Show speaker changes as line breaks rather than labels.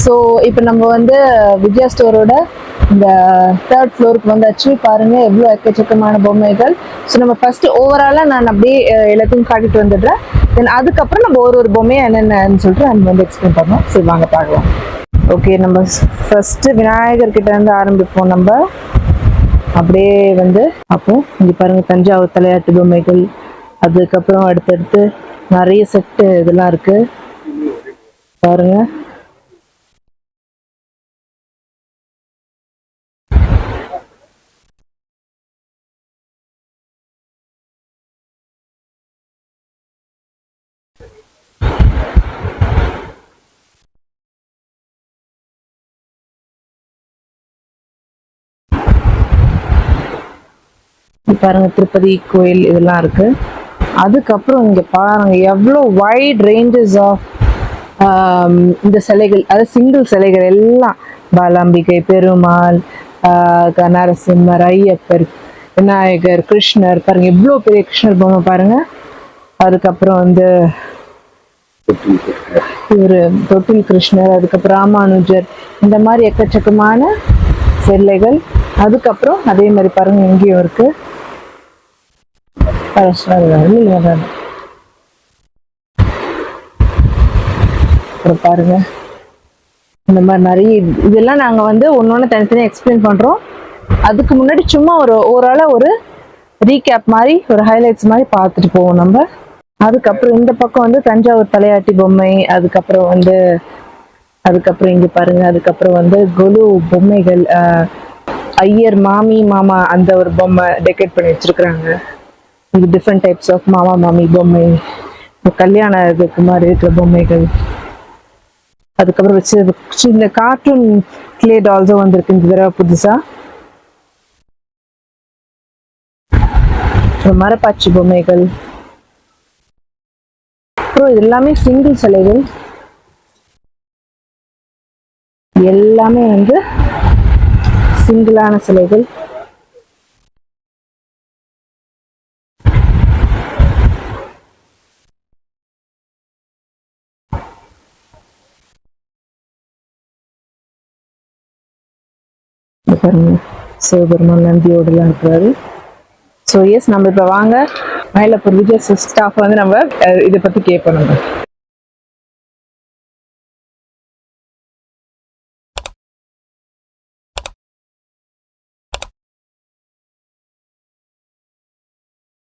So இப்போ நம்ம வந்து விஜயா ஸ்டோரோட இந்த 3rd ஃப்ளோருக்கு வந்தாச்சு. பாருங்க எவ்வளோ எக்கச்சக்கமான பொம்மைகள். ஸோ நம்ம ஃபர்ஸ்ட் ஓவராலாக நான் அப்படியே எல்லாத்தையும் காட்டிட்டு வந்துடுறேன். தென் அதுக்கப்புறம் நம்ம ஒரு பொம்மையை என்னென்னு சொல்லிட்டு நம்ம வந்து எக்ஸ்பிளைன் பண்ணோம். சரி வாங்க பார்க்கலாம். ஓகே, நம்ம ஃபர்ஸ்ட் விநாயகர் கிட்ட இருந்து ஆரம்பிப்போம். நம்ம அப்படியே வந்து அப்போ இங்கே பாருங்க தஞ்சாவூர் தலையாட்டு பொம்மைகள், அதுக்கப்புறம் அடுத்தடுத்து நிறைய செட்டு இதெல்லாம் இருக்கு பாருங்க. பாருங்க திருப்பதி கோயில் இதெல்லாம் இருக்கு. அதுக்கப்புறம் இங்க பாருங்க எவ்வளோ வைட் ரேஞ்சஸ் ஆஃப் இந்த சிலைகள், அதாவது சிங்கிள் சிலைகள் எல்லாம் பாலாம்பிகை, பெருமாள், நரசிம்மர், ஐயப்பர், விநாயகர், கிருஷ்ணர். பாருங்க எவ்வளோ பெரிய கிருஷ்ணர் பொம்மை பாருங்க. அதுக்கப்புறம் வந்து ஒரு தொட்டில் கிருஷ்ணர், அதுக்கப்புறம் ராமானுஜர், இந்த மாதிரி எக்கச்சக்கமான சிலைகள். அதுக்கப்புறம் அதே மாதிரி பாருங்க எங்கேயும் இருக்கு. பாருங்க இந்த மாதிரி நிறைய இதெல்லாம் நாங்க வந்து ஒன்னொன்னு தனித்தனியா எக்ஸ்பிளைன் பண்றோம். அதுக்கு முன்னாடி சும்மா ஒரு ஓவராலா ஒரு ரீகேப் மாதிரி, ஒரு ஹைலைட்ஸ் மாதிரி பார்த்துட்டு போவோம் நம்ம. அதுக்கப்புறம் இந்த பக்கம் வந்து தஞ்சாவூர் தலையாட்டி பொம்மை, அதுக்கப்புறம் இங்க பாருங்க, அதுக்கப்புறம் வந்து கொலு பொம்மைகள், ஐயர், மாமி, மாமா அந்த ஒரு பொம்மை டெக்கரேட் பண்ணி வச்சிருக்கிறாங்க. இது டிஃப்ரெண்ட் டைப்ஸ் ஆஃப் மாமா மாமி பொம்மை, கல்யாண இதுக்கு மாதிரி இருக்கிற பொம்மைகள். அதுக்கப்புறம் வச்சு இந்த கார்ட்டூன் கிளே டால்ஸும் வந்திருக்கு இந்த தடவை புதுசா. மரப்பாச்சி பொம்மைகள். அப்புறம் இது எல்லாமே சிங்கிள் சிலைகள், எல்லாமே வந்து சிங்கிளான சிலைகள். சிவபெருமான் நந்தியோடலாம் இருக்கிறாரு. ஸோ எஸ், நம்ம இப்போ வாங்க மயிலாப்பூர் விஜய் ஸ்டாஃப் வந்து நம்ம இதை பற்றி கேட்போம்.